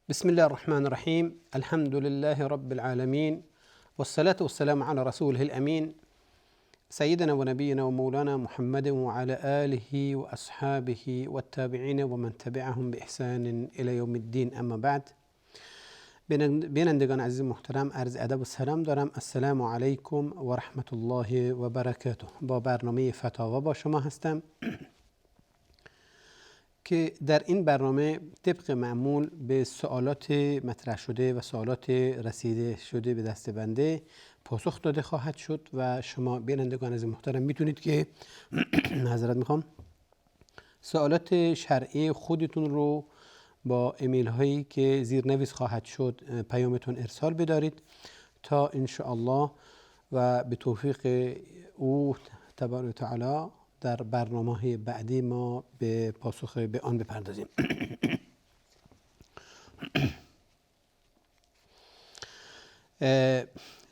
بسم الله الرحمن الرحيم. الحمد لله رب العالمين، والصلاة والسلام على رسوله الأمين سيدنا ونبينا ومولانا محمد وعلى آله وأصحابه والتابعين ومن تبعهم بإحسان إلى يوم الدين. اما بعد، بینندگان عزیز محترم، عرض ادب و سلام دارم. السلام علیکم و رحمت الله و برکاته. با برنامه فتاوا با شما هستم که در این برنامه طبق معمول به سوالات مطرح شده و سوالات رسیده شده به دست بنده پاسخ داده خواهد شد و شما بینندگان عزیز محترم میتونید که معذرت میخوام سوالات شرعی خودتون رو با ایمیل هایی که زیرنویس خواهد شد پیامتون ارسال بدارید تا ان شاء الله و به توفیق او تبارک و تعالی در برنامه‌های بعدی ما به پاسخ به آن بپردازیم.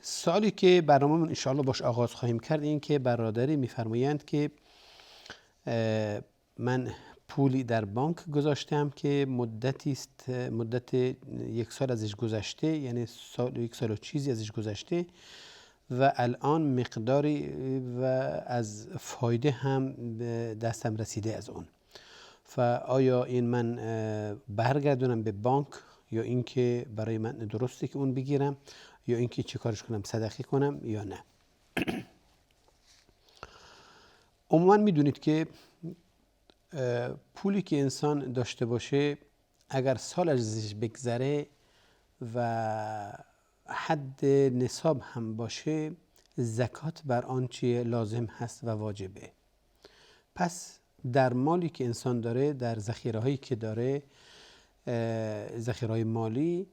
سوالی که برنامه‌مون ان شاء الله باش آغاز خواهیم کرد این که برادری می‌فرمایند که من پولی در بانک گذاشتم که مدت یک سال ازش گذشته، یعنی یک سال و چیزی ازش گذشته و الان مقداری و از فایده هم به دستم رسیده از اون. آیا این من برگردونم به بانک یا اینکه برای من درسته که اون بگیرم یا اینکه چه کارش کنم، صدقه کنم یا نه؟ عموما میدونید که پولی که انسان داشته باشه اگر سال ازش بگذره و حد نصاب هم باشه، زکات بر آن چیه لازم هست و واجبه. پس در مالی که انسان داره، در ذخیره هایی که داره، ذخیره های مالی،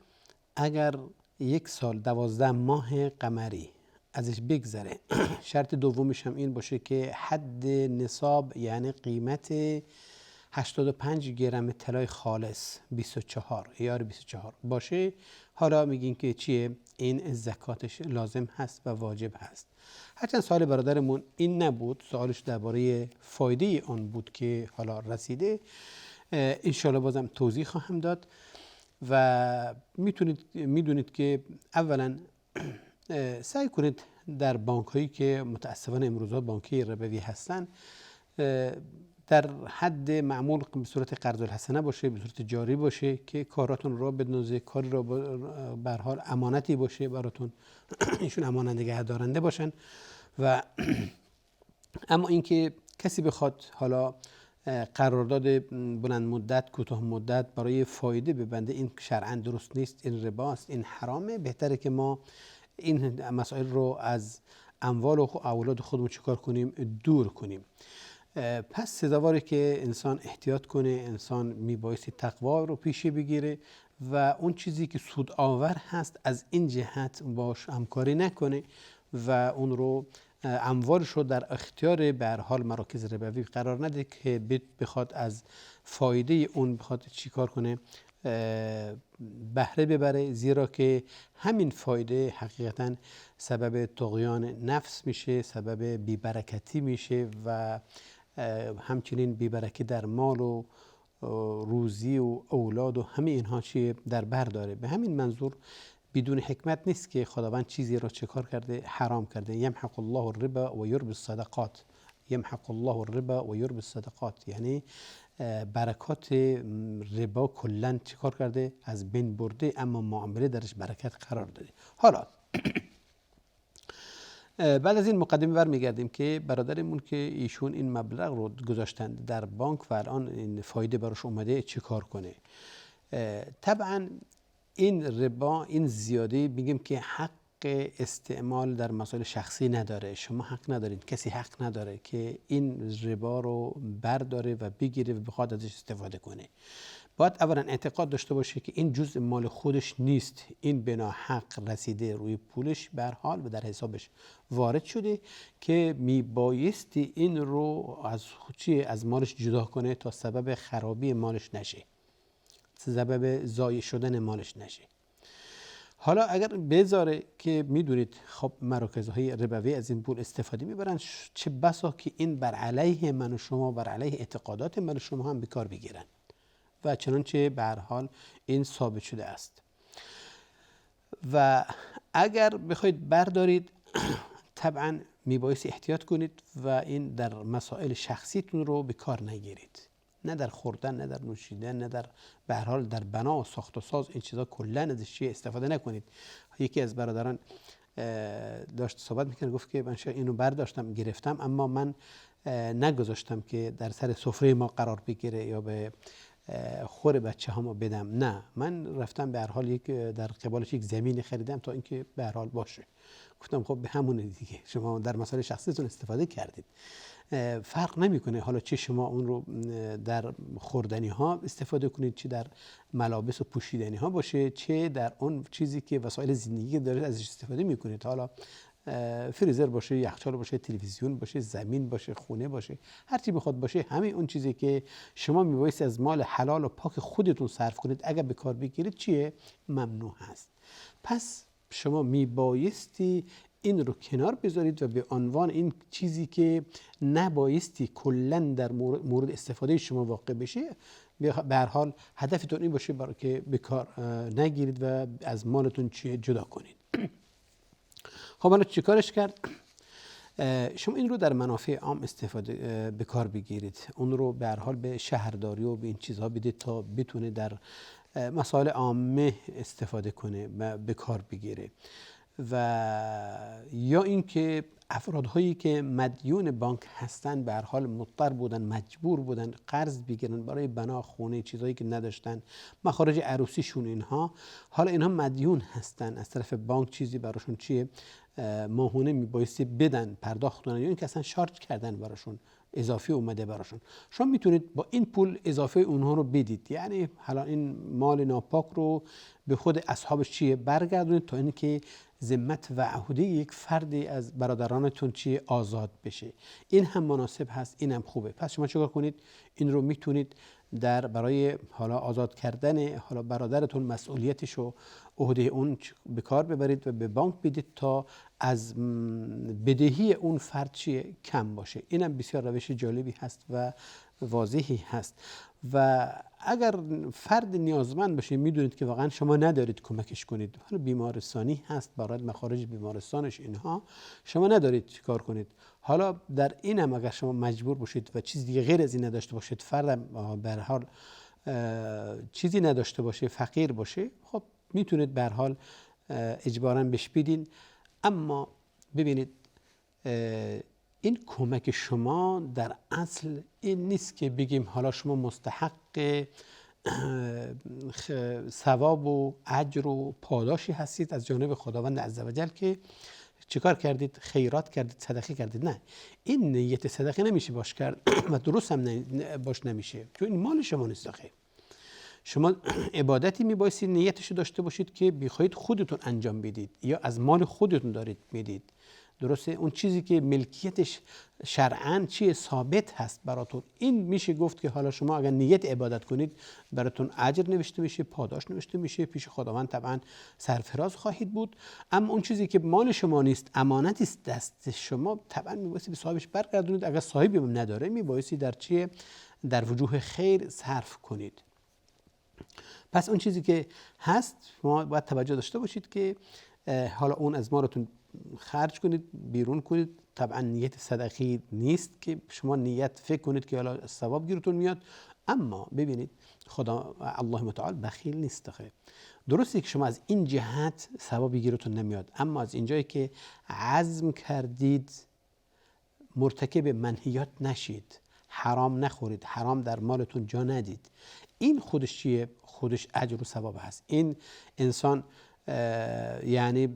اگر یک سال 12 ماه قمری ازش بگذره شرط دومش هم این باشه که حد نصاب یعنی قیمت 85 گرم طلای خالص 24 ایار 24 باشه، حالا میگین که چیه؟ این زکاتش لازم هست و واجب هست. هرچند سوال برادرمون این نبود، سوالش درباره فایده آن بود که حالا رسیده. انشالله بازم توضیح خواهم داد و میدونید که اولا سعی کنید در بانک هایی که متاسفانه امروزها بانکی ربوی هستن در حد معمول به صورت قرض الحسنه باشه، به صورت جاری باشه که کاراتون را بدنوزه، کاری را به هر حال امانتی باشه براتون ایشون امانت نگه دارنده باشن. و اما اینکه کسی بخواد حالا قرارداد بلند مدت کوتاه مدت برای فایده ببنده، این شرعاً درست نیست، این رباست، این حرامه. بهتره که ما این مسائل رو از اموال و اولاد خودمون چیکار کنیم؟ دور کنیم. پس سزاواره که انسان احتیاط کنه، انسان میبایستی تقوا رو پیشه بگیره و اون چیزی که سود آور هست از این جهت باش همکاری نکنه و اون رو اموالش رو در اختیار به هر حال مراکز ربوی قرار نده که بخواد از فایده اون بخواد چیکار کنه؟ بهره ببره، زیرا که همین فایده حقیقتا سبب طغیان نفس میشه، سبب بیبرکتی میشه و همچنین بیبرکی در مال و روزی و اولاد و همه اینها چیه در بر داره. به همین منظور بدون حکمت نیست که خداوند چیزی را چه کار کرده؟ حرام کرده. یمحق الله الربا و یربی الصدقات. یمحق الله الربا و یربی الصدقات یعنی برکات ربا کلا چه کار کرده؟ از بین برده، اما معامله درش برکت قرار داده. حالا بعد از این مقدمه برمیگردیم که برادرمون که ایشون این مبلغ رو گذاشتند در بانک و الان این فایده براش اومده چه کار کنه؟ طبعا این ربا، این زیاده، میگیم که حق استعمال در مسائل شخصی نداره. شما حق ندارید، کسی حق نداره که این ربا رو برداره و بگیره و بخواد ازش استفاده کنه. باید اولا اعتقاد داشته باشه که این جزء مال خودش نیست، این بنا حق رسیده روی پولش به هر حال و در حسابش وارد شده که میبایستی این رو از مالش جدا کنه تا سبب خرابی مالش نشه، سبب ضایع شدن مالش نشه. حالا اگر بذاره که میدونید خب مراکزهای ربوی از این پول استفاده میبرن، چه بسا که این بر علیه من و شما، بر علیه اعتقادات من و شما هم به کار بگیرن. و چنانچه به هر حال این ثابت شده است. و اگر بخواید بردارید طبعا میبایستی احتیاط کنید و این در مسائل شخصیتون رو به کار نگیرید، نه در خوردن، نه در نوشیدن، نه در به هر حال در بنا و ساخت و ساز این چیزا کلا ازش استفاده نکنید. یکی از برادران داشت صحبت میکنه، گفت که من اینو برداشتم گرفتم اما من نگذاشتم که در سر سفره ما قرار بگیره یا به خور بچه هامو بدم. نه، من رفتم به هر حال در قبالش یک زمین خریدم تا اینکه به هر حال باشه. گفتم خب به همونه دیگه، شما در مسائل شخصیتون استفاده کردید، فرق نمیکنه حالا چه شما اون رو در خوردنی ها استفاده کنید، چه در ملابس و پوشیدنی ها باشه، چه در اون چیزی که وسایل زندگی دارید ازش استفاده میکنید، حالا فریزر باشه، یخچال باشه، تلویزیون باشه، زمین باشه، خونه باشه، هر چی بخواد باشه، همه اون چیزی که شما میبایست از مال حلال و پاک خودتون صرف کنید اگر به کار بگیرید چیه؟ ممنوع هست. پس شما میبایستی این رو کنار بذارید و به عنوان این چیزی که نبایستی کلا در مورد استفاده شما واقع بشه، به هر حال هدفتون این باشه برای که به کار نگیرید و از مالتون جدا کنید. خب حالا چی کارش کرد؟ شما این رو در منافع عام استفاده به کار بگیرید، اون رو به هر حال به شهرداری و به این چیزها بدید تا بتونه در مسائل عامه استفاده کنه و به کار بگیره. و یا اینکه افرادهایی که مدیون بانک هستن به هر حال مضطر بودن، مجبور بودن قرض بگیرن برای بنا خونه، چیزایی که نداشتن، مخارج عروسیشون، اینها حالا اینها مدیون هستن از طرف بانک، چیزی براشون چیه ماهونه میبایستی بدن، پرداخت کنن، یا اینکه اصلا شارژ کردن براشون، اضافی اومده براشون، شما میتونید با این پول اضافه اونها رو بدید. یعنی حالا این مال ناپاک رو به خود اصحابش چیه برگردونید تا اینکه ذمت و عهده یک فردی از برادرانتون چیه آزاد بشه. این هم مناسب هست، این هم خوبه. پس شما چیکار کنید؟ این رو میتونید در برای حالا آزاد کردن حالا برادرتون مسئولیتش و عهده اون به کار ببرید و به بانک بدید تا از بدهی اون فرد چیه کم باشه. اینم بسیار روش جالبی هست و واضحی هست. و اگر فرد نیازمند باشه، میدونید که واقعا شما ندارید کمکش کنید، حالا بیمارستانی هست، برای مخارج بیمارستانش اینها شما ندارید چیکار کنید. حالا در این هم اگر شما مجبور باشید و چیز دیگه غیر از این نداشته باشید، فرد به هر حال چیزی نداشته باشه، فقیر باشه، خب میتونید به هر حال اجباراً بهش بدین. اما ببینید این کمک شما در اصل این نیست که بگیم حالا شما مستحق ثواب و اجر و پاداشی هستید از جانب خداوند عزوجل که چیکار کردید؟ خیرات کردید، صدقه کردید. نه، این نیت صدقه نمیشه باش کرد و درست هم باش نمیشه، چون این مال شما نیست. شما عبادتی میبایستی نیتشو داشته باشید که بخواید خودتون انجام بدید یا از مال خودتون دارید میدید. درسته؟ اون چیزی که ملکیتش شرعاً چیه ثابت هست براتون، این میشه گفت که حالا شما اگر نیت عبادت کنید براتون اجر نوشته میشه، پاداش نوشته میشه، پیش خداوند طبعاً سرفراز خواهید بود. اما اون چیزی که مال شما نیست، امانتی است دست شما، طبعاً میبایستی به صاحبش برگردونید. اگر صاحبی هم نداره میبایستی در چیه در وجوه خیر صرف کنید. پس اون چیزی که هست شما باید توجه داشته باشید که حالا اون از مالتون خرج کنید، بیرون کنید. طبعا نیت صدقی نیست که شما نیت فکر کنید که حالا ثواب گیرتون میاد. اما ببینید خدا الله متعال بخیل نیست. درسته که شما از این جهت ثوابی گیرتون نمیاد، اما از اینجایی که عزم کردید مرتکب منهیات نشید، حرام نخورید، حرام در مالتون جا ندید، این خودش چیه؟ خودش اجر و ثواب هست. این انسان یعنی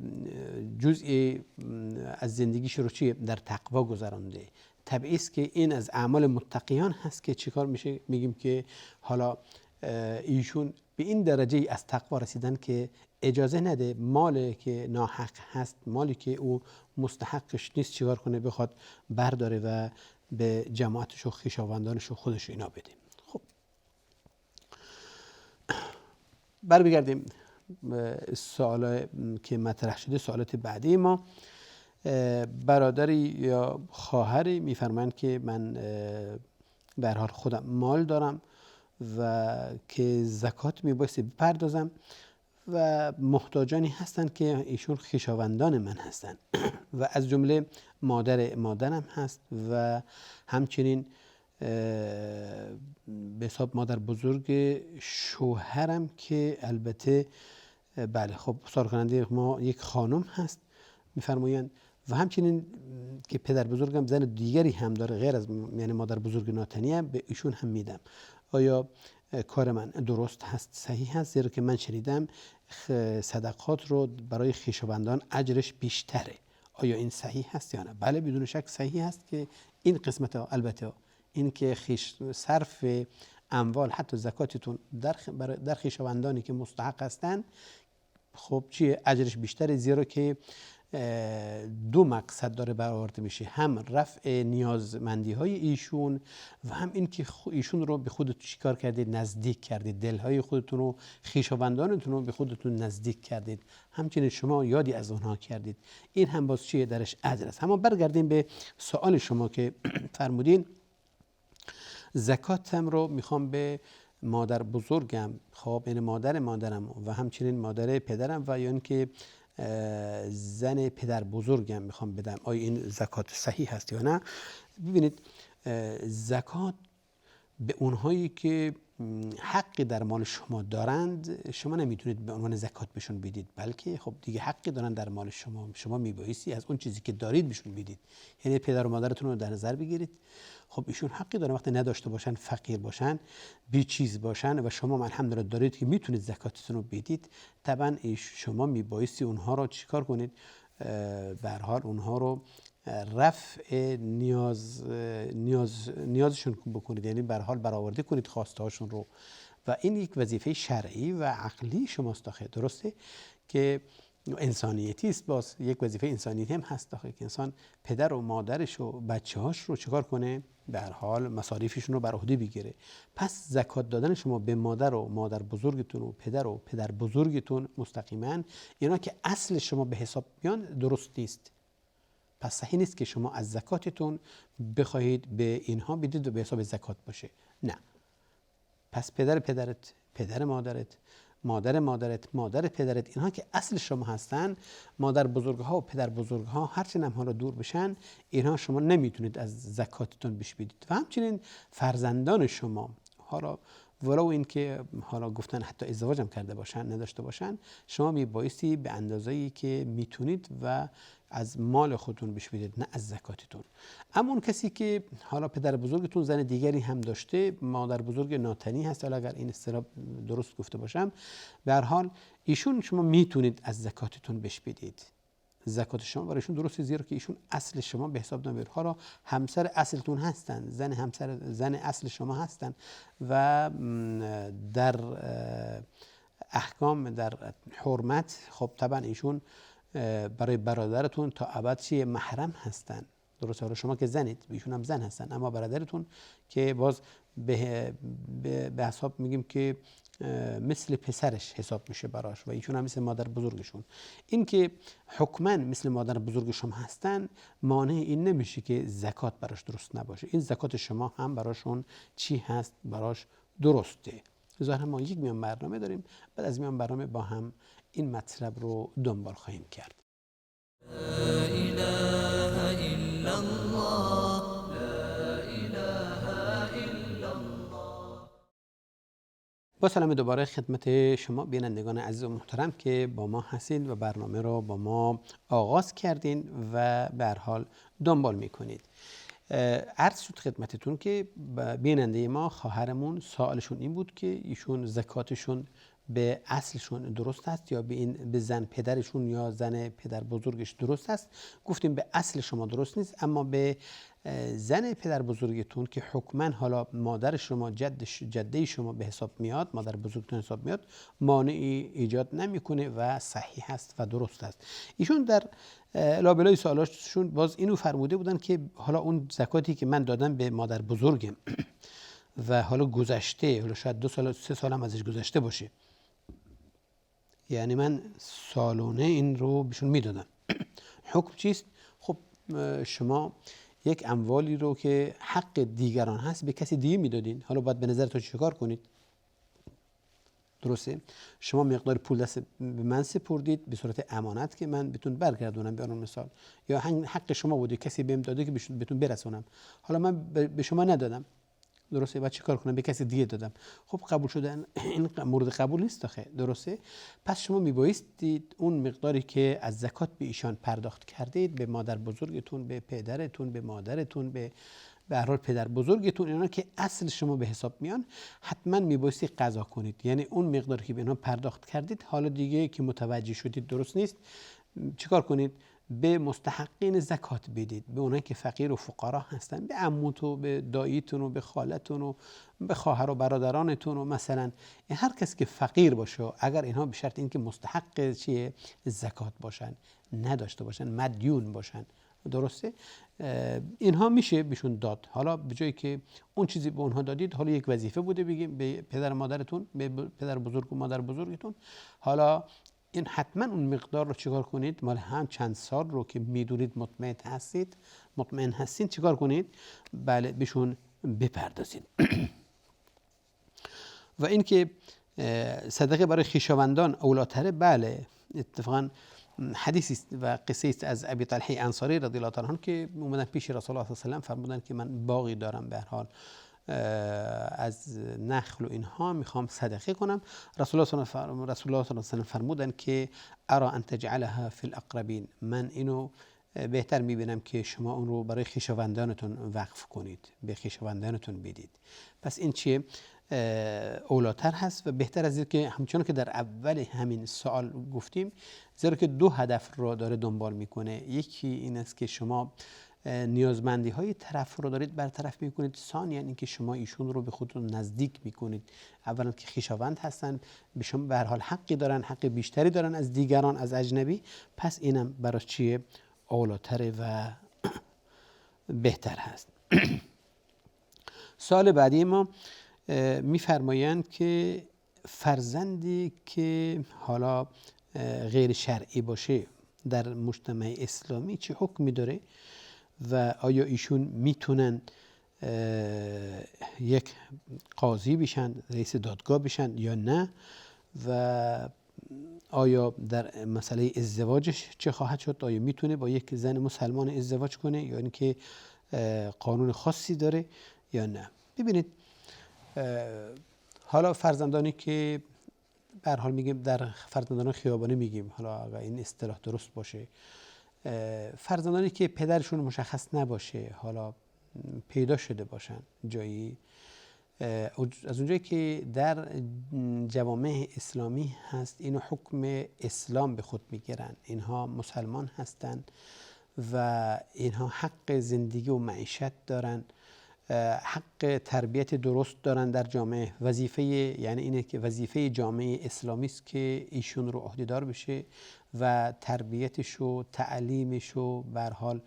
جزئی از زندگیش رو چیه؟ در تقوا گذرانده. طبیعی است که این از اعمال متقیان هست که چیکار میشه؟ میگیم که حالا ایشون به این درجه از تقوا رسیدن که اجازه نده مالی که ناحق هست، مالی که او مستحقش نیست، چیکار کنه؟ بخواد برداره و به جماعتش و خویشاوندانش و خودش اینا بده. خب برمیگردیم سوال که مطرح شده، سوالات بعدی ما. برادری یا خواهری میفرمایند که من به هر حال خودم مال دارم و که زکات میبایستی بپردازم و محتاجانی هستند که ایشون خویشاوندان من هستند و از جمله مادرم هست و همچنین به حساب مادر بزرگ شوهرم که البته بله خب سالخورنده ما یک خانم هست میفرمایند و همچنین که پدر بزرگم زن دیگری هم داره غیر از یعنی مادر بزرگ ناتنی به ایشون هم میدم. آیا کار من درست هست، صحیح هست؟ زیرا که من شنیدم صدقات رو برای خویشاوندان اجرش بیشتره. آیا این صحیح هست یا نه؟ بله بدون شک صحیح هست که این قسمت البته این که صرف اموال حتی زکاتتون در خویشاوندانی که مستحق هستن خب چیه اجرش بیشتره، زیرا که دو مقصد داره برآورده میشه، هم رفع نیازمندی های ایشون و هم این که ایشون رو به خودتون چیکار کردید، نزدیک کردید، دلهای خودتون رو خویشاوندانتون رو به خودتون نزدیک کردید، همچنین شما یادی از اونها کردید. این هم باز چیه درش اجر است. اما برگردیم به سوال شما که فرمودین زکاتم رو میخوام به مادر بزرگم، خب این مادرم و همچنین مادر پدرم و یا اینکه زن پدر بزرگم میخوام بدم، آیا این زکات صحیح هست یا نه؟ ببینید زکات به اونهایی که حقی در مال شما دارند شما نمیتونید به عنوان زکات بهشون بدید، بلکه خب دیگه حقی دارن در مال شما میبایستی از اون چیزی که دارید بهشون بدید. یعنی پدر و مادرتون رو در نظر بگیرید، خب ایشون حقی دارن وقتی نداشته باشن، فقیر باشن، بی چیز باشن و شما الحمدلله دارید که میتونید زکاتتون رو بدید، طبعا شما میبایستی اونها رو چیکار کنید؟ به هر حال اونها رو رفع نیازشون بکنید، یعنی به هر حال برآورده کنید خواسته هاشون رو و این یک وظیفه شرعی و عقلی شماست داخل، درسته که انسانیتی است، باز یک وظیفه انسانیتی هم هست داخل که انسان پدر و مادرش و بچه‌هاش رو چیکار کنه؟ به هر حال مصارفشون رو بر عهده بگیره. پس زکات دادن شما به مادر و مادر بزرگتون و پدر بزرگتون مستقیما اینا که اصل شما به حساب میان درست نیست. پس صحیح نیست که شما از زکاتتون بخواهید به اینها بدید و به حساب زکات باشه، نه. پس پدرت، پدر مادرت، مادر پدرت، اینها که اصل شما هستن، مادر بزرگها و پدر بزرگها هرچند هم حالا دور بشن، اینها شما نمیتونید از زکاتتون بش بدید. و همچنین فرزندان شما، حالا ولو این که حالا گفتن حتی ازدواج هم کرده باشن نداشته باشن، شما میبایستی به اندازه‌ای که میتونید و از مال خودتون بش بدید، نه از زکاتتون. اما اون کسی که حالا پدر بزرگتون زن دیگری هم داشته، مادر بزرگ ناتنی هست، حالا اگر این اصطلاح درست گفته باشم، به هر حال ایشون شما میتونید از زکاتتون بش بدید. زکات شما برایشون درسته، زیرا که ایشون اصل شما به حساب نمیاد. حالا همسر اصلتون هستن، زن اصل شما هستن و در احکام در حرمت خب طبعا ایشون برای برادرتون تا ابد چیه محرم هستن، درسته؟ حالا شما که زنید، ایشون هم زن هستن، اما برادرتون که باز به حساب میگیم که مثل پسرش حساب میشه براش و ایشون هم مثل مادر بزرگشون. این که حکما مثل مادر بزرگ شما هستن مانع این نمیشه که زکات براش درست نباشه. این زکات شما هم براشون چی هست؟ براش درسته. ظاهرا ما یک میان برنامه داریم، بعد از میان برنامه با هم این مطلب رو دنبال خواهیم کرد. لا اله الا الله، لا اله الا الله. با سلام دوباره خدمت شما بینندگان عزیز و محترم که با ما هستید و برنامه رو با ما آغاز کردین و به هر حال دنبال میکنید. عرض شد خدمتتون که بیننده ما خواهرمون سوالشون این بود که ایشون زکاتشون به اصلشون درست است یا به زن پدرشون یا زن پدر بزرگش درست است. گفتیم به اصل شما درست نیست، اما به زن پدر بزرگتون که حکما حالا مادر شما جده شما به حساب میاد، مادر بزرگتون حساب میاد، مانعی ایجاد نمیکنه و صحیح است و درست است. ایشون در لابلای سوالاشون باز اینو فرموده بودن که حالا اون زکاتی که من دادم به مادر بزرگم و حالا گذشته، حالا شاید 2 سال 3 سال هم ازش گذشته باشه، یعنی من سالانه این رو بهشون میدادم. حکم چیست؟ خب شما یک اموالی رو که حق دیگران هست به کسی دیگه میدادین، حالا باید به نظرتون چیکار کنید؟ درسته؟ شما مقدار پول دست به من سپردید به صورت امانت که من بهتون برگردونم، به عنوان مثال، یا حق شما بوده کسی بهم داده که بهتون برسونم، حالا من به شما ندادم، درسته؟ بعد چیکار کنم؟ به کسی دیگه دادم. خب قبول شدن این مورد قبول نیست آخه، درسته؟ پس شما میبایستید اون مقداری که از زکات به ایشان پرداخت کردید، به مادر بزرگتون، به پدرتون، به مادرتون، به هر حال پدر بزرگتون، اینا که اصل شما به حساب میان، حتما میبایستی قضا کنید. یعنی اون مقداری که به اینا پرداخت کردید حالا دیگه که متوجه شدید درست نیست، چیکار کنید؟ به مستحقین زکات بدید، به اونایی که فقیر و فقرا هستن، به عموت و به داییتون و به خالتون و به خواهر و برادرانتون و مثلا هر کس که فقیر باشه، اگر اینها به شرط اینکه مستحق چیه زکات باشن، نداشته باشن، مدیون باشن، درسته؟ اینها میشه بهشون داد. حالا به جایی که اون چیزی به اونها دادید، حالا یک وظیفه بوده بگیم به پدر مادرتون، به پدر بزرگ و مادر بزرگتون، حالا این حتما اون مقدار رو چیکار کنید؟ مال هم چند سال رو که میدونید مطمئن هستین چیکار کنید؟ بله بهشون بپردازید. و اینکه صدقه برای خویشاوندان اولاتره، بله اتفاقا حدیثی است و قصه است از ابی طلحه انصاری رضی الله تعالی عنه که اومدن پیش رسول الله صلی الله علیه و آله فرمودن که من باغی دارم، به هر حال از نخل و اینها میخوام صدقه کنم. رسول الله صلی الله علیه و آله فرمودن که ارا ان تجعلها فی الاقربین، من اینو بهتر میبینم که شما اون رو برای خویشاوندانتون وقف کنید، به خویشاوندانتون بدید. پس این چیه؟ اولاتر هست و بهتر از این که همچنان که در اول همین سوال گفتیم، زیرا که دو هدف رو داره دنبال میکنه. یکی این است که شما نیازمندی های طرف رو دارید برطرف میکنید، ثانیا اینکه شما ایشون رو به خودتون نزدیک میکنید. اولا که خویشاوند هستن، به شما به هر حال حقی دارن، حق بیشتری دارن از دیگران، از اجنبی، پس اینم برای چیه؟ اولاتره و بهتر هست. سوال بعدی ما میفرمایند که فرزندی که حالا غیر شرعی باشه در مجتمع اسلامی چه حکمی داره و آیا ایشون میتونن یک قاضی بشن، رئیس دادگاه بشن یا نه، و آیا در مسئله ازدواجش چه خواهد شد؟ آیا میتونه با یک زن مسلمان ازدواج کنه یا اینکه قانون خاصی داره یا نه؟ ببینید حالا فرزندانی که به هر حال میگیم در فرزندان خیابانی میگیم، حالا اگر این اصطلاح درست باشه، فرزندانی که پدرشون مشخص نباشه، حالا پیدا شده باشن جایی، از اونجایی که در جوامع اسلامی هست اینو حکم اسلام به خود میگیرن، اینها مسلمان هستن و اینها حق زندگی و معیشت دارن، حق تربیت درست دارن در جامعه. وظیفه یعنی اینه که وظیفه جامعه اسلامی است که ایشون رو عهدهدار بشه و تربیتش و تعلیمش و به هر حال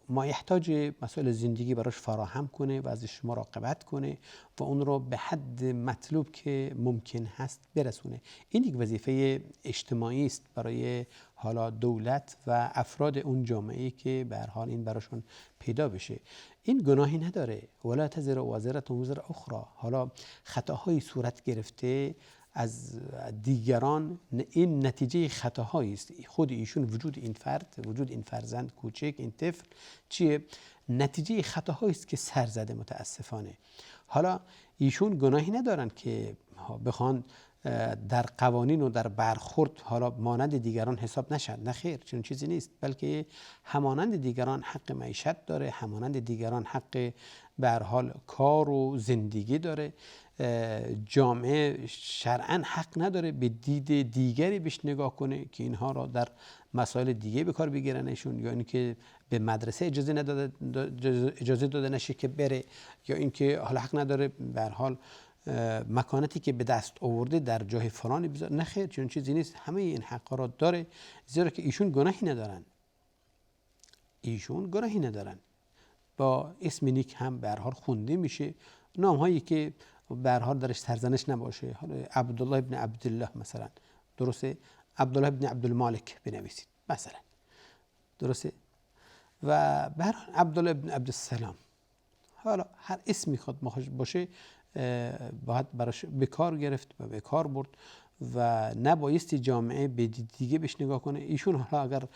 ما احتاج مسائل زندگی براش فراهم کنه و ازش مراقبت کنه و اون رو به حد مطلوب که ممکن هست برسونه. این یک وظیفه اجتماعی است برای حالا دولت و افراد اون جامعه‌ای که به هر حال این براشون پیدا بشه. این گناهی نداره، ولا تزر وازرة وزر اخرى. حالا خطاهایی صورت گرفته از دیگران، این نتیجه خطاهایی است. خود ایشون، وجود این فرد، وجود این فرزند کوچک، این طفل چیه؟ نتیجه خطاهایی است که سر زده متاسفانه. حالا ایشون گناهی ندارن که بخوان در قوانین و در برخورد حالا مانند دیگران حساب نشن، نه خیر، چنین چیزی نیست، بلکه همانند دیگران حق معیشت داره، همانند دیگران حق به هر حال کار و زندگی داره. جامعه شرعاً حق نداره به دید دیگری بهش نگاه کنه که اینها را در مسائل دیگه به کار بگیرنشون، یا اینکه به مدرسه اجازه داده نشه که بره، یا اینکه حالا حق نداره به هر حال مکانتی که به دست آورده در جای فلانی بذاره. نه خیر، چون چیزی نیست، همه این حقا را داره، زیرا که ایشون گناهی ندارن. ایشون گناهی ندارن، با اسم نیک هم به هر حال خونده میشه، نام هایی که به هر حال درش سرزنش نباشه. حالا عبدالله ابن عبدالله مثلا، درسته؟ عبدالله ابن عبدالمالک بنویسید مثلا، درسته؟ و به هر حال عبدالله ابن عبدالسلام، حالا هر اسمی خود باشه باید براش به کار گرفت و به کار برد و نبایستی جامعه به دیگه بهش نگاه کنه. ایشون حالا اگر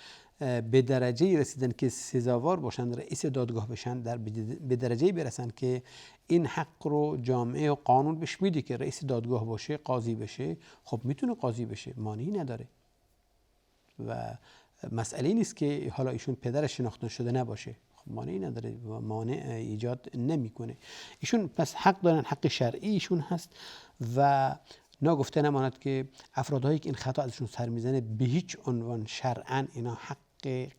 به درجه رسیدن که سزاوار باشن رئیس دادگاه بشن، به درجه برسن که این حق رو جامعه و قانون بهش میده که رئیس دادگاه باشه، قاضی بشه، خب میتونه قاضی بشه، مانعی نداره و مسئله نیست که حالا ایشون پدر شناخته شده نباشه، خب مانعی نداره و مانع ایجاد نمیکنه. ایشون پس حق دارن، حق شرعی ایشون هست و ناگفته نماند که افرادهایی که این خطا ازشون سر میزنه به هیچ عنوان شرعاً اینا حق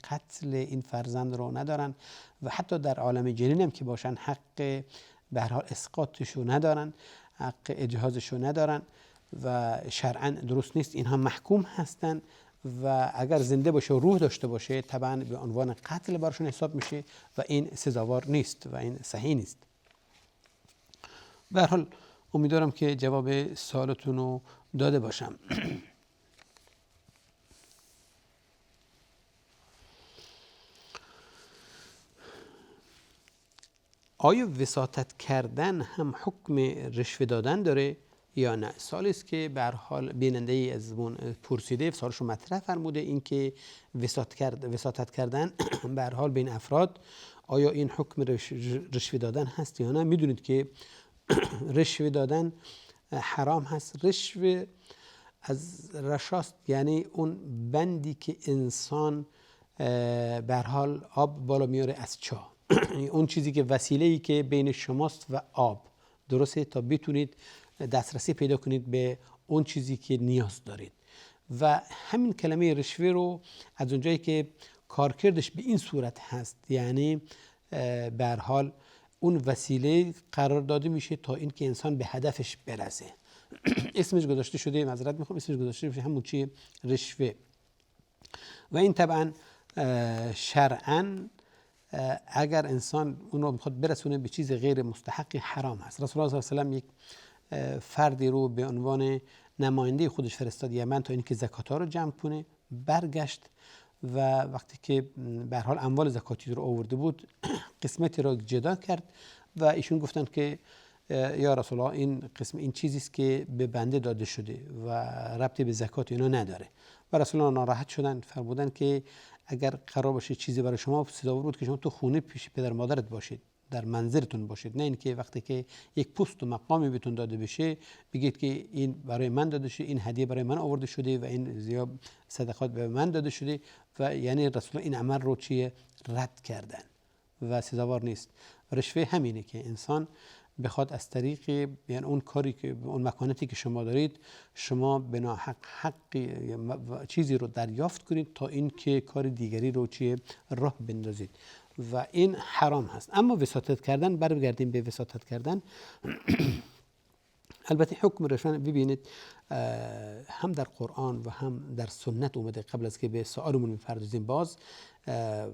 قتل این فرزند رو ندارن و حتی در عالم جنین هم که باشن حق به هر حال اسقاطشو ندارن، حق اجهازشو ندارن و شرعاً درست نیست. اینها محکوم هستن و اگر زنده باشه و روح داشته باشه طبعا به عنوان قتل براشون حساب میشه و این سزاوار نیست و این صحیح نیست. به هر حال امیدوارم که جواب سوالتون رو داده باشم. آیا وساطت کردن هم حکم رشوه دادن داره یا نه؟ سوالی است که به هر حال بیننده ای ازمون پرسیده، سوالش رو مطرح فرموده، این که وساطت کردن به هر حال بین افراد آیا این حکم رشوه دادن هست یا نه؟ میدونید که رشوه دادن حرام هست. رشوه از رشاست، یعنی اون بندی که انسان به هر حال آب بالا میاره از چاه اون چیزی که وسیله‌ای که بین شماست و آب، درسته، تا بتونید دسترسی پیدا کنید به اون چیزی که نیاز دارید. و همین کلمه رشوه رو از اونجایی که کارکردش به این صورت هست، یعنی به هر حال اون وسیله قرار داده میشه تا اینکه انسان به هدفش برسه. اسمش گذاشته شده، معذرت میخوام، اسمش گذاشته شده همون چیه، رشوه. و این طبعا شرعاً اگر انسان اون رو میخواد برسونه به چیز غیر مستحقی حرام هست. رسول الله صلی الله علیه و آله یک فردی رو به عنوان نماینده خودش فرستاد یمن تا اینکه زکات‌ها رو جمع کنه. برگشت و وقتی که به هر حال اموال زکاتی رو آورده بود قسمتی رو جدا کرد و ایشون گفتن که یا رسول الله این قسم این چیزی است که به بنده داده شده و ربطی به زکات اینا نداره. و رسول الله ناراحت شدن، فرمودن که اگر قرار باشه چیزی برای شما سزاوار بود که شما تو خونه پیش پدر مادرت باشید، در منزلتون باشید، نه اینکه وقتی که یک پست و مقامی بهتون داده بشه بگید که این برای من داده شده، این هدیه برای من آورده شده و این زیاد صدقات به من داده شده. و یعنی رسول الله این عمل رو چیه رد کردن و سزاوار نیست. رشوه همینه که انسان بخواد از طریق یعنی اون کاری که اون مکانتی که شما دارید شما به ناحق حقی چیزی رو دریافت کنید تا اینکه کار دیگری رو چیه راه بندازید و این حرام هست. اما وساطت کردن، برگردیم به وساطت کردن. البته حکم رشوه ببینید هم در قرآن و هم در سنت اومده. قبل از که به سوالمون میپردازیم باز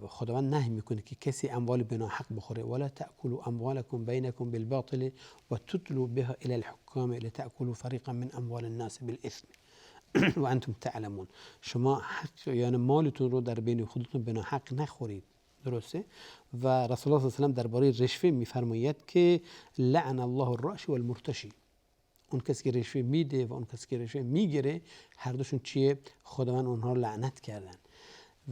خداوند نهی میکنه که کسی اموال به ناحق بخوره. ولا تأکلوا اموالکم بینکم بالباطل و تدلوا بها الى الحکام لتأکلوا فریقا من اموال الناس بالاثم و انتم تعلمون. شما حق یعنی مالتون رو در بین خودتون به ناحق نخورید، درسته؟ و رسول الله صلی الله علیه و آله درباره رشوه میفرماید که لعن الله الراشی والمرتشی. اون کسی که رشوه میده و اون کسی که رشوه میگیره هر دوشون چیه؟ خداوند اونها لعنت کردن.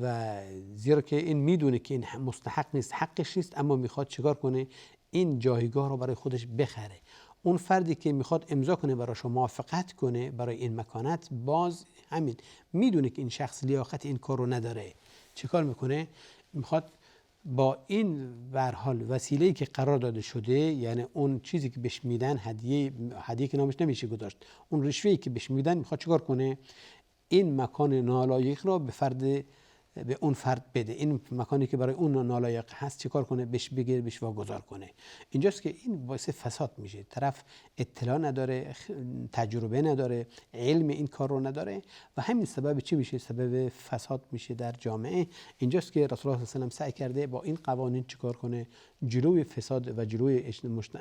و زیرا که این میدونه که این مستحق نیست، حقش نیست، اما میخواد چیکار کنه؟ این جایگاه رو برای خودش بخره. اون فردی که میخواد امضا کنه براش موافقت کنه برای این مکانت، باز همین میدونه که این شخص لیاقت این کار رو نداره، چیکار میکنه؟ میخواد با این به هر حال وسیله‌ای که قرار داده شده، یعنی اون چیزی که بهش میدن، هدیه که نامش نمیشه گذاشت، اون رشوه‌ای که بهش میدن، میخواد چیکار کنه؟ این مکان نالایق رو به اون فرد بده. این مکانی که برای اون نالایق هست چیکار کنه؟ بهش بگیر، بهش واگذار کنه. اینجاست که این باعث فساد میشه. طرف اطلاع نداره، تجربه نداره، علم این کار رو نداره و همین سبب چی میشه؟ سبب فساد میشه در جامعه. اینجاست که رسول الله صلی الله علیه و آله سعی کرده با این قوانین چیکار کنه؟ جلوی فساد و جلوی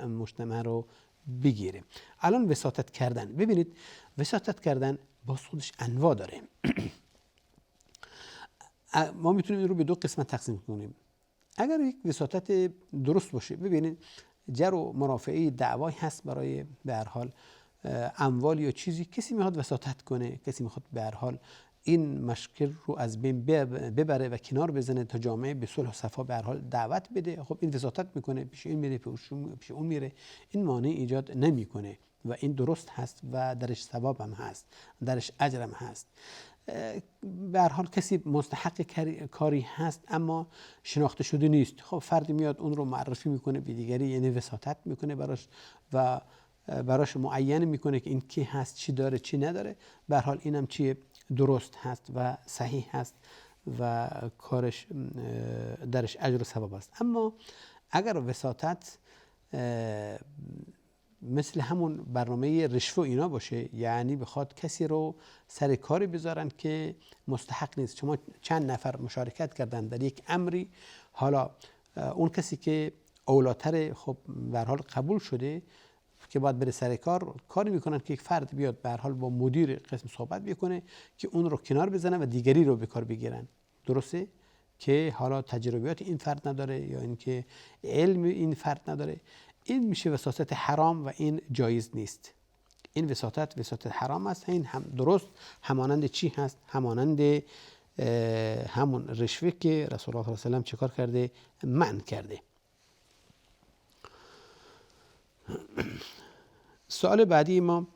مجتمع رو بگیره. الان وساطت کردن، ببینید وساطت کردن با خودش انواع داره. ما میتونیم این رو به دو قسمت تقسیم کنیم. اگر یک وساطت درست باشه، ببینید جر و مرافعه دعوایی هست برای به هر حال اموال یا چیزی، کسی میخواد وساطت کنه، کسی میخواد به هر حال این مشکل رو از بین ببره و کنار بزنه تا جامعه به صلح و صفا به هر حال دعوت بده. خب این وساطت میکنه، پیش این میره، پیش اون میره، این مانع ایجاد نمیکنه و این درست هست و درش ثواب هم هست، درش اجر هم هست. به هر حال کسی مستحق کاری هست اما شناخته شده نیست، خب فردی میاد اون رو معرفی میکنه به دیگری، یعنی وساطت میکنه براش و براش معین میکنه که این کی هست، چی داره، چی نداره. به هر حال اینم چیه، درست هست و صحیح هست و کارش درش اجر و ثواب است. اما اگر وساطت مثل همون برنامه رشوه اینا باشه، یعنی بخواد کسی رو سر کاری بذارن که مستحق نیست، شما چند نفر مشارکت کردن در یک امری، حالا اون کسی که اولاتر خب به هر حال قبول شده که باید بره سر کاری میکنن که یک فرد بیاد به هر حال با مدیر قسم صحبت بکنه که اون رو کنار بزنه و دیگری رو به کار بگیرن. درسته که حالا تجربیات این فرد نداره یا اینکه علم این فرد نداره، این میشه وساطت حرام و این جایز نیست. این وساطت حرام است. این هم درست همانند چی هست؟ همانند همون رشوه که رسول الله صلی الله علیه و سلم چیکار کرده؟ منع کرده. سوال بعدی ما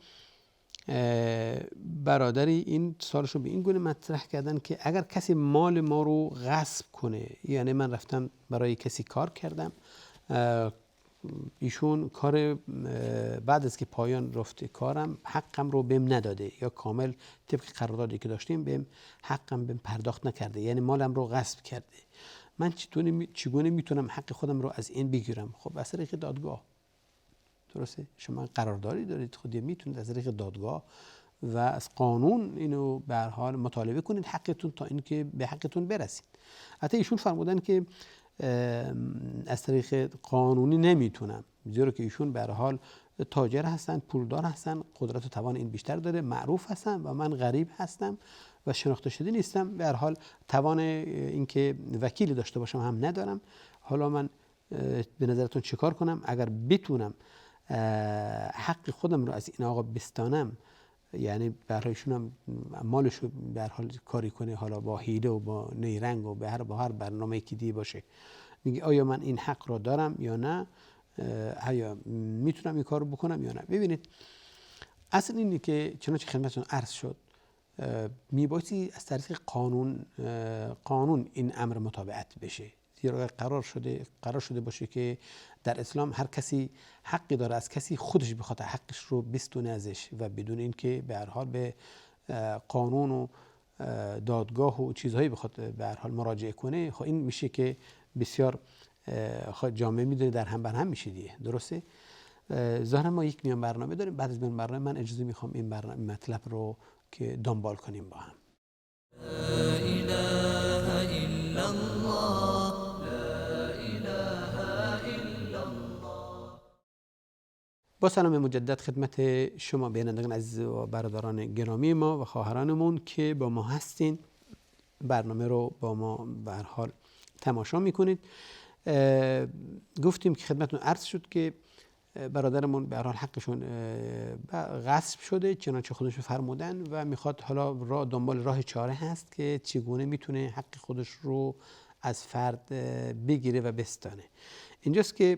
برادری این سوالش رو به این گونه مطرح کردن که اگر کسی مال ما رو غصب کنه، یعنی من رفتم برای کسی کار کردم، ایشون کار بعد از که پایان رفته کارم حقم رو بهم نداده یا کامل طبق قراردادی که داشتیم بهم حقم بهم پرداخت نکرده، یعنی مالم رو غصب کرده، من چگونه میتونم حق خودم رو از این بگیرم؟ خب از طریق دادگاه. درسته؟ شما قراردادی دارید، خود میتونید از طریق دادگاه و از قانون اینو به هر حال مطالبه کنید حقتون تا اینکه به حقتون برسید. حتی ایشون فرمودن که از طریق قانونی نمیتونم، زیرا که ایشون به هر حال تاجر هستن، پولدار هستن، قدرت و توان این بیشتر داره، معروف هستن و من غریب هستم و شناخته شده نیستم، به هر حال توان اینکه وکیلی داشته باشم هم ندارم. حالا من به نظرتون چیکار کنم؟ اگر بتونم حق خودم رو از این آقا بستانم، یعنی به هر ایشون هم مالش رو به هر حال کاری کنه، حالا با حیله و با نیرنگ و به هر برنامه‌ای که دی باشه، میگه آیا من این حق رو دارم یا نه، آیا میتونم این کار رو بکنم یا نه. ببینید اصل اینه که چنانچه خدمتتون عرض شد، میبایستی از طریق قانون این امر متابعت بشه، زیرا قرار شده باشه که در اسلام هر کسی حقی داره از کسی خودش بخواد حقش رو بستونه ازش و بدون اینکه به هر حال به قانون و دادگاه و چیزهایی بخواد به هر حال مراجعه کنه. خب این میشه که بسیار جامعه میدونه در هم بر هم میشه دیگه. درسته؟ ظاهرا ما یک میان برنامه داریم، بعد از این برنامه من اجازه میخوام این برنامه مطلب رو که دنبال کنیم با هم. لا اله الا الله، لا اله الا الله. با سلام مجدد خدمت شما بینندگان عزیز و برادران گرامی ما و خواهرانمون که با ما هستین، برنامه رو با ما به هر حال تماشا میکنید. گفتیم که خدمتتون عرض شد که برادرمون به هر حال حقشون غصب شده، چنانچه خودشون فرمودن و میخواد حالا دنبال راه چاره هست که چگونه میتونه حق خودش رو از فرد بگیره و بستانه. اینجاست که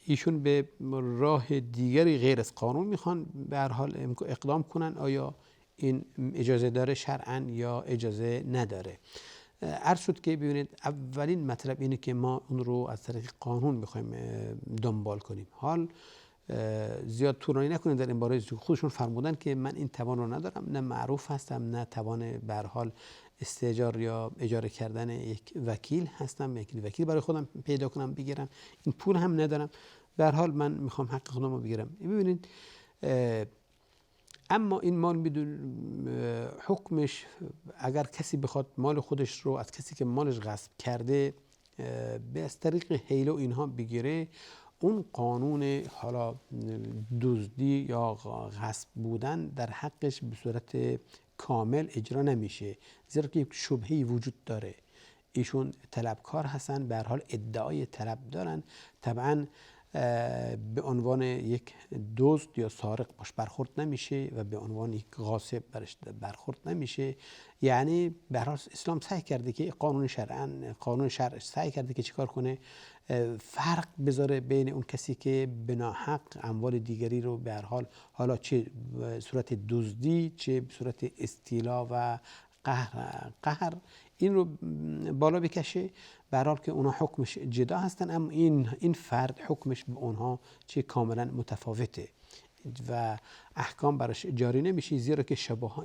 ایشون به راه دیگری غیر از قانون میخوان به هر حال اقدام کنن. آیا این اجازه داره شرعاً یا اجازه نداره؟ عرض شد که ببینید اولین مطلب اینه که ما اون رو از طریق قانون میخوایم دنبال کنیم. حال زیاد طولانی نکنیم در این باره، خودشون فرمودن که من این توان رو ندارم، نه معروف هستم، نه توان به هر حال استئجار یا اجاره کردن یک وکیل هستم، یک وکیل برای خودم پیدا کنم بگیرم، این پول هم ندارم، به هر حال من میخوام حق خودم رو بگیرم. ببینید اما این مال بدون حکمش، اگر کسی بخواد مال خودش رو از کسی که مالش غصب کرده به از طریق حیله و اینها بگیره، اون قانون حالا دزدی یا غصب بودن در حقش به صورت کامل اجرا نمیشه، زیرا که یک شبهه‌ای وجود داره. ایشون طلبکار هستن، به هر حال ادعای طلب دارن، طبعا به عنوان یک دزد یا سارق باش برخورد نمیشه و به عنوان یک غاصب برخورد نمیشه. یعنی به هر حال اسلام سعی کرده که قانون شرع سعی کرده که چیکار کنه، فرق بذاره بین اون کسی که بناحق اموال دیگری رو به هر حال، حالا چه به صورت دزدی چه به صورت استیلا و قهر این رو بالا بکشه، به هر حال که اونها حکمش جدا هستن، اما این فرد حکمش به اونها چه کاملا متفاوته و احکام براش جاری نمیشه، زیرا که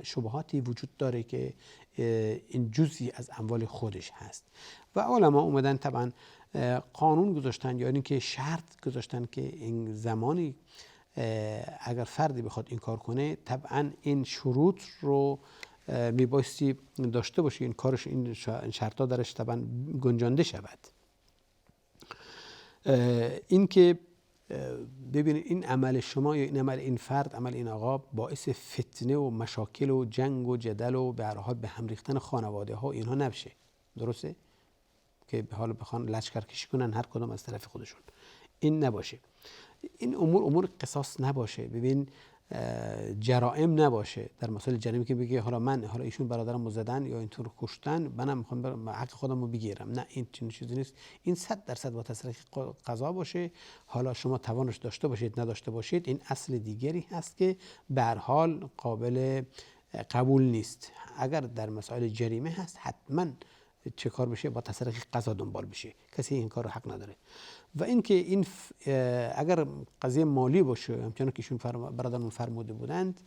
شبهاتی وجود داره که این جزئی از اموال خودش هست. و علما اومدن طبعا قانون گذاشتن، یا اینکه شرط گذاشتن که این زمانی اگر فردی بخواد این کار کنه، طبعا این شروط رو میبایستی داشته باشه، این کارش، این شرطا درش طبعا گنجانده شود. این که ببینید این عمل شما یا این عمل این فرد، عمل این آقا، باعث فتنه و مشاکل و جنگ و جدل و به هر حال به هم ریختن خانواده ها اینها نبشه. درسته؟ که به حال بخوان لشکرکشی کنن هر کدام از طرف خودشون، این نباشه. این امور قصاص نباشه. ببین جرائم نباشه. در مسائل جریمه که بگه حالا ایشون برادرمو زدن یا اینطور کشتن، منم میخوام حق خودمو بگیرم. نه، این چیزی نیست. این 100% با تصریح قضا باشه. حالا شما توانش داشته باشید نداشته باشید، این اصل دیگری هست که به هر حال قابل قبول نیست. اگر در مسائل جریمه هست حتما چه کار بشه؟ با تصریح قضا دنبال بشه. کسی این کار رو حق نداره. و اینکه این اگر قضیه مالی باشه، همچنان که ایشون برادرمون فرموده بودند،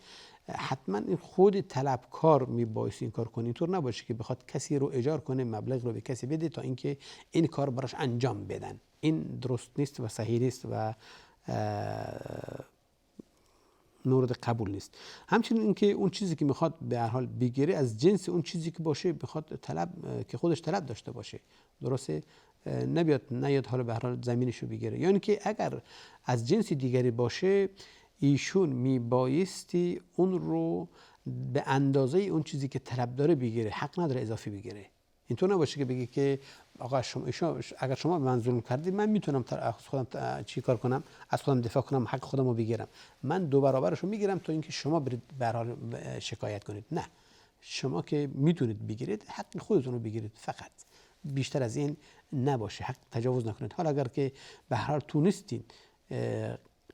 حتما این خود طلبکار میبایست این کار کنه. اینطور نباشه که بخواد کسی رو اجار کنه، مبلغ رو به کسی بده تا اینکه این کار براش انجام بدن. این درست نیست و صحیح نیست و مورد قبول نیست. همچنین اینکه اون چیزی که میخواد به هر حال بگیره از جنس اون چیزی که باشه، بخواد که خودش طلب داشته باشه. درسته؟ نیاد حالا به هر حال زمینشو بگیره. یعنی که اگر از جنس دیگری باشه، ایشون میبایستی اون رو به اندازه اون چیزی که طلب داره بگیره، حق نداره اضافی بگیره. اینطور نباشه که بگی که آقا اگر شما به من ظلم کردید، من میتونم از خودم چی کار کنم، از خودم دفاع کنم، حق خودم رو بگیرم، من 2 برابرش رو میگیرم تا اینکه شما برید به هر حال شکایت کنید. نه، شما که میتونید بگیرید، حق خودتون رو بگیرید، فقط بیشتر از این نباشه. حق تجاوز نکنید. حالا اگر که به هر حال تونستین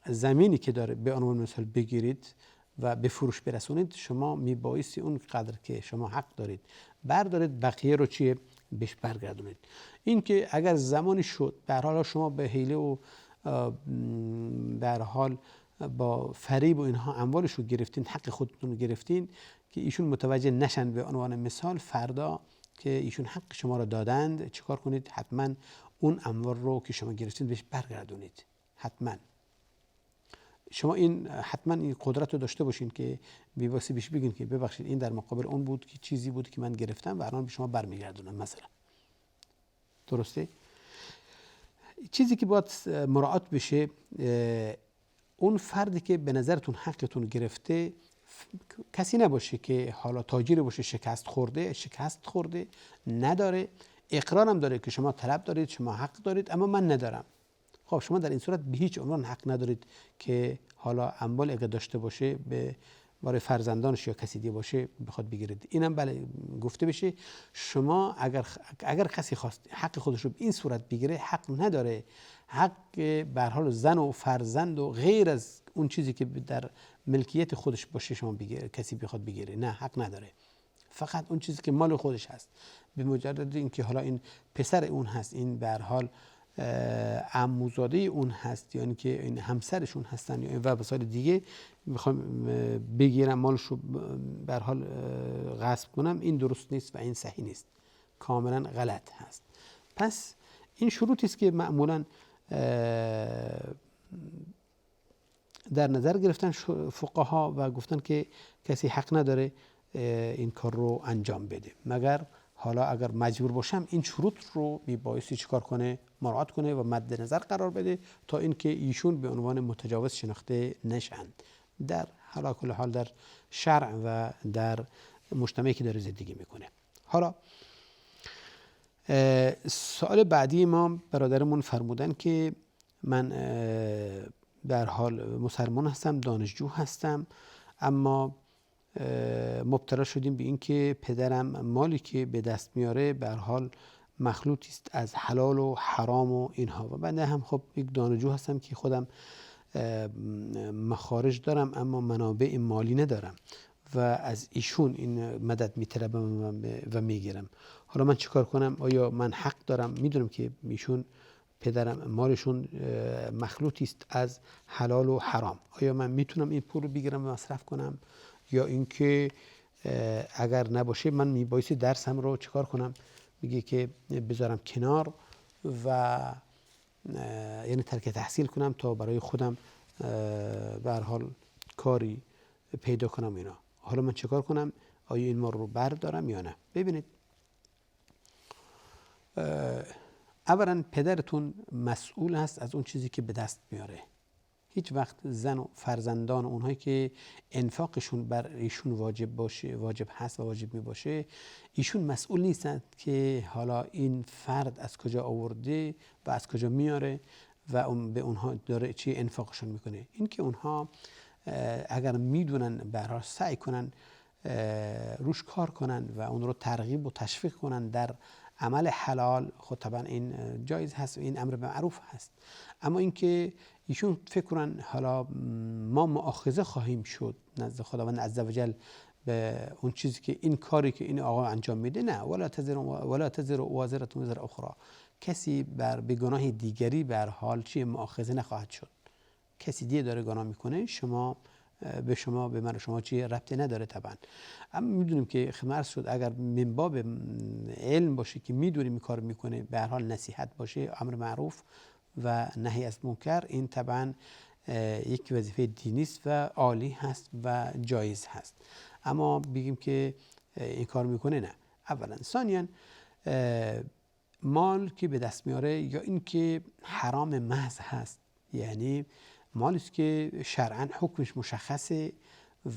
زمینی که داره به عنوان مثال بگیرید و به فروش برسونید، شما میبایستی اون قدر که شما حق دارید بردارید، بقیه رو چیه بهش برگردونید. این که اگر زمانی شد به هر حال شما به حیله و به هر حال با فریب و اینها اموالش رو گرفتین، حق خودتون رو گرفتین، که ایشون متوجه نشن به عنوان مثال، فردا که ایشون حق شما رو دادند، چیکار کنید؟ حتما اون اموال رو که شما گرفتین بهش برگردونید. حتما شما حتما این قدرت رو داشته باشین که بی‌واسطه بهش بگین که ببخشید این در مقابل اون بود که چیزی بود که من گرفتم و الان به شما برمیگردونم مثلا. درسته؟ چیزی که باید مراعات بشه، اون فردی که به نظرتون حقتون گرفته کسی نباشه که حالا تاجر باشه شکست خورده نداره، اقرارم داره که شما طلب دارید، شما حق دارید، اما من ندارم. خب شما در این صورت به هیچ عنوان حق ندارید که حالا اموال اگه داشته باشه به برای فرزندانش یا کسی دیگه باشه بخواد بگیرید. اینم بله گفته بشه. شما اگر کسی خواست حق خودش رو به این صورت بگیره، حق نداره. حق به هر حال زن و فرزند و غیر از اون چیزی که در ملکیت خودش باشه شما بگیره، کسی بخواد بگیره، نه، حق نداره. فقط اون چیزی که مال خودش هست. به مجرد اینکه حالا این پسر اون هست، این به هر حال عموزاده اون هست، یعنی که این همسرشون هستن یا و مسائل دیگه، میخوام بگیرم مالش رو به هر حال غصب کنم، این درست نیست و این صحیح نیست، کاملا غلط هست. پس این شروطی است که معمولا در نظر گرفتن فقها و گفتن که کسی حق نداره این کار رو انجام بده، مگر حالا اگر مجبور باشم این شروط رو میبایستی چیکار کنه؟ مراعات کنه و مد نظر قرار بده تا اینکه ایشون به عنوان متجاوز شناخته نشن در حالا کل حال در شرع و در مجتمعی که داره زندگی میکنه. حالا سوال بعدی ما برادرمون فرمودن که من به هر حال مسلمان هستم، دانشجو هستم، اما مبتلا شدیم به این که پدرم مالی که به دست میاره به هر حال مخلوطی است از حلال و حرام و اینها، و بنده هم خب یک دانشجو هستم که خودم مخارج دارم اما منابع مالی ندارم و از ایشون این مدد میطلبم و میگیرم. حالا من چیکار کنم؟ آیا من حق دارم؟ میدونم که ایشون پدرم مالشون مخلوطی است از حلال و حرام، آیا من میتونم این پول رو بگیرم و مصرف کنم، یا اینکه اگر نباشه من میبایستی درسم رو چیکار کنم؟ میگه که بذارم کنار و یعنی ترک تحصیل کنم تا برای خودم به هر حال کاری پیدا کنم اینا. حالا من چیکار کنم؟ آیا این مال رو بردارم یا نه؟ ببینید، اولا پدرتون مسئول هست از اون چیزی که به دست میاره. هیچ وقت زن و فرزندان اونهایی که انفاقشون بر ایشون واجب هست و واجب می باشه، ایشون مسئول نیستند که حالا این فرد از کجا آورده و از کجا میاره و به اونها داره چی انفاقشون میکنه. این که اونها اگر میدونن به هر حال سعی کنن روش کار کنن و اون رو ترغیب و تشویق کنن در عمل حلال، خود طبعا این جایز هست و این امر به معروف هست. اما اینکه ایشون فکر کنن حالا ما مؤاخذه خواهیم شد نزد خداوند عزوجل به اون چیزی که این کاری که این آقا انجام میده، نه، ولا تزر وازره وزر اخرى، کسی بر به گناه دیگری به هر حال چی مؤاخذه نخواهد شد. کسی دیگه داره گناه میکنه، به من شما چی ربطی نداره طبعا. اما میدونیم که خدمت شد اگر من باب علم باشه که میدونیم این کار میکنه، به هر حال نصیحت باشه، امر معروف و نهی از منکر، این طبعا یک وظیفه دینی است و عالی هست و جایز هست. اما بگیم که این کار میکنه، نه. اولا. ثانیا، مال که به دست میاره یا این که حرام محض هست، یعنی مالی است که شرعاً حکمش مشخصه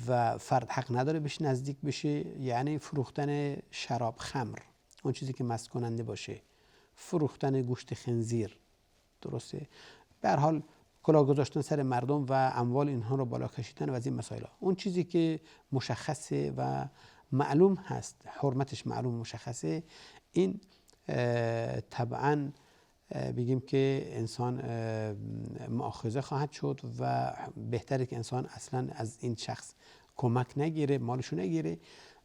و فرد حق نداره بهش نزدیک بشه، یعنی فروختن شراب، خمر، اون چیزی که مست کننده باشه، فروختن گوشت خنزیر، درسته، به هر حال کلاه گذاشتن سر مردم و اموال اینها رو بالا کشیدن و از این مسائل، اون چیزی که مشخصه و معلوم هست، حرمتش معلوم مشخصه، این طبعاً بگیم که انسان مؤاخذه خواهد شد و بهتره که انسان اصلا از این شخص کمک نگیره، مالشو نگیره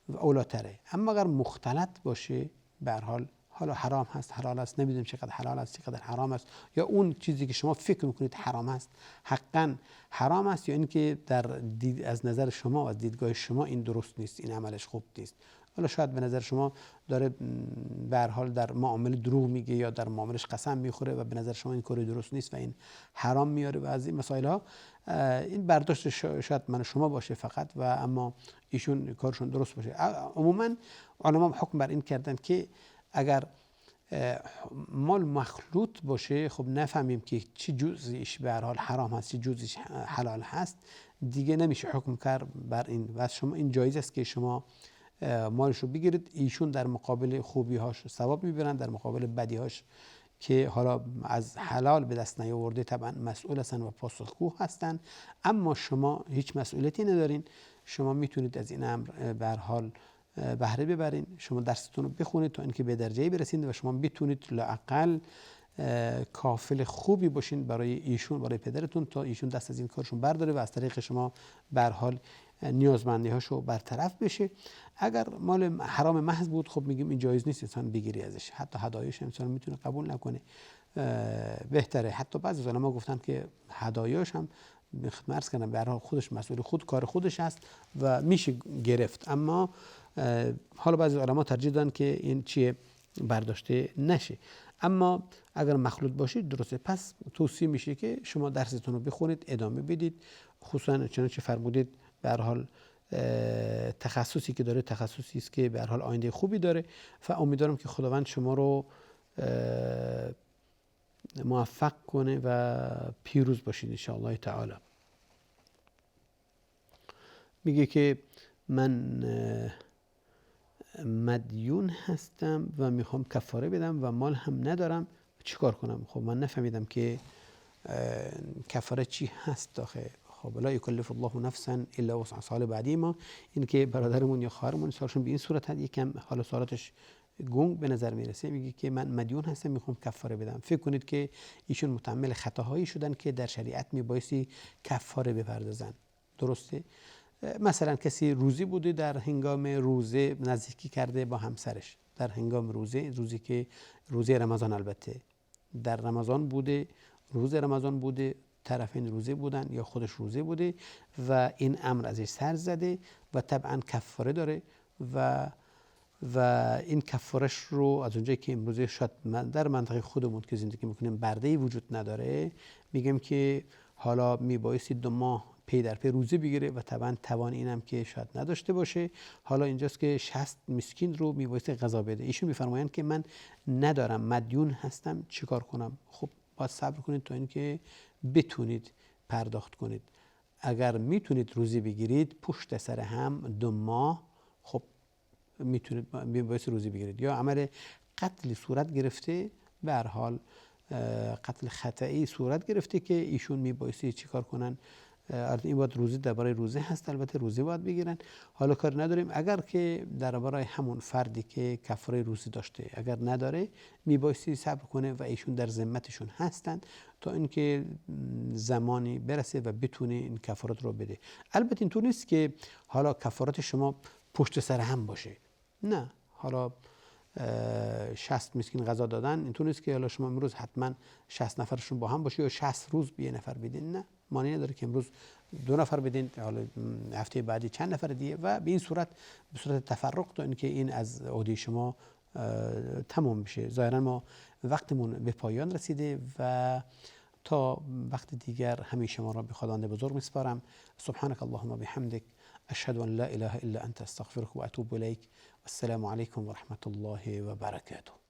و اولاتره. اما اگر مختلط باشه، به هر حال حالا حرام هست، حلال است، نمیدونیم چقدر حلال است چقدر حرام است، یا اون چیزی که شما فکر میکنید حرام است حقا حرام است، یا اینکه از نظر شما و از دیدگاه شما این درست نیست، این عملش خوب نیست. حالا شاید به نظر شما داره به هر حال در معامله دروغ میگه یا در معاملش قسم میخوره و به نظر شما این کار درست نیست و این حرام میاره و از این مسائل ها، این برداشت شاید من شما باشه فقط، و اما ایشون کارشون درست باشه. عموما علما حکم بر این کردن که اگر مال مخلوط باشه، خب نفهمیم که چه جزئیش به هر حال حرام هست چه جزئیش حلال هست، دیگه نمیشه حکم کرد بر این. و شما این جایز است که شما مالش رو بگیرید، ایشون در مقابل خوبی‌هاش ثواب میبرن، در مقابل بدی‌هاش که حالا از حلال به دست نیاورده طبعا مسئول هستن و پاسخگو هستن، اما شما هیچ مسئولیتی ندارین. شما میتونید از این امر به هر حال بهره ببرین، شما درستون رو بخونید تا اینکه به درجه‌ای برسید و شما بتونید لااقل کافل خوبی باشین برای ایشون، برای پدرتون، تا ایشون دست از این کارشون برداره و از طریق شما به هر حال نیازمندی هاشو برطرف بشه. اگر مال حرام محض بود، خب میگیم این جایز نیست انسان بگیری ازش، حتی هدایاش انسان میتونه قبول نکنه، بهتره. حتی بعضی علما گفتن که هدایاش هم عرض کردم به هر حال خودش مسئول خود کار خودش هست و میشه گرفت، اما حالا بعضی علما ترجیح دادن که این چیه برداشته نشه. اما اگر مخلوط باشید درسته، پس توصیه میشه که شما درستون رو بخونید، ادامه بدید، خصوصا چنانچه فرمودید به هر حال تخصصی که داره تخصصی است که به هر حال آینده خوبی داره، و امیدوارم که خداوند شما رو موفق کنه و پیروز باشید ان شاء الله تعالی. میگه که من مدیون هستم و میخوام کفاره بدم و مال هم ندارم، چیکار کنم؟ خب من نفهمیدم که کفاره چی هست داخل. خب لا یکلف الله نفسا الا وسعها. سال بعدی ما این که برادرمون یا خواهرمون سوالشون به این صورت هست، یکم حالا سوالاتش گنگ به نظر میرسه، میگه که من مدیون هستم میخوام کفاره بدم. فکر کنید که ایشون متحمل خطاهایی شدن که در شریعت میبایستی کفاره بپردازن. درسته؟ مثلا کسی روزی بوده، در هنگام روزه نزدیکی کرده با همسرش، در هنگام روزی که روزه رمضان، البته در رمضان بوده، روز رمضان بوده، طرفین روزه بودن یا خودش روزه بوده و این امر ازش سر زده و طبعا کفاره داره و این کفارش رو از اونجایی که امروزه شاید در منطقه خودمون که زندگی میکنیم برده‌ای وجود نداره، میگم که حالا میبایستی 2 ماه پی در پی روزه بگیره و طبعا توان اینم که شاید نداشته باشه. حالا اینجاست که 60 مسکین رو میبایستی غذا بده. ایشون میفرمایند که من ندارم، مدیون هستم، چیکار کنم؟ خب باید صبر کنید تا اینکه بتونید پرداخت کنید. اگر میتونید روزی بگیرید پشت سر هم 2 ماه، خب میتونید باعث روزی بگیرید. یا عمل قتل صورت گرفته، به هر حال قتل خطئی صورت گرفته که ایشون میبایستی چیکار کنن؟ این باید روزی درباره روزه هست، البته روزه باید بگیرن. حالا کار نداریم اگر که درباره همون فردی که کفاره روزی داشته اگر نداره، میبایستی صبر کنه و ایشون در ذمتشون هستن تا اینکه زمانی برسه و بتونه این کفارات رو بده. البته اینطور نیست که حالا کفارات شما پشت سر هم باشه، نه. حالا 60 مسکین غذا دادن، اینطور نیست که حالا شما امروز حتما 60 نفرشون با هم باشه یا 60 روز به یه نفر بدین، نه. معنی نداره که امروز 2 نفر بدین، حالا هفته بعدی چند نفر دیگه و به این صورت، به صورت تفرق، تا اینکه این از عهده شما تمام بشه. ظاهرا ما وقتمون به پایان رسیده و تا وقت دیگر همه شما را به خداوند بزرگ میسپارم. سبحانك اللهم و بحمدک، اشهد ان لا اله الا انت، استغفرك و اتوب الیک. السلام علیکم و رحمت الله و برکاته.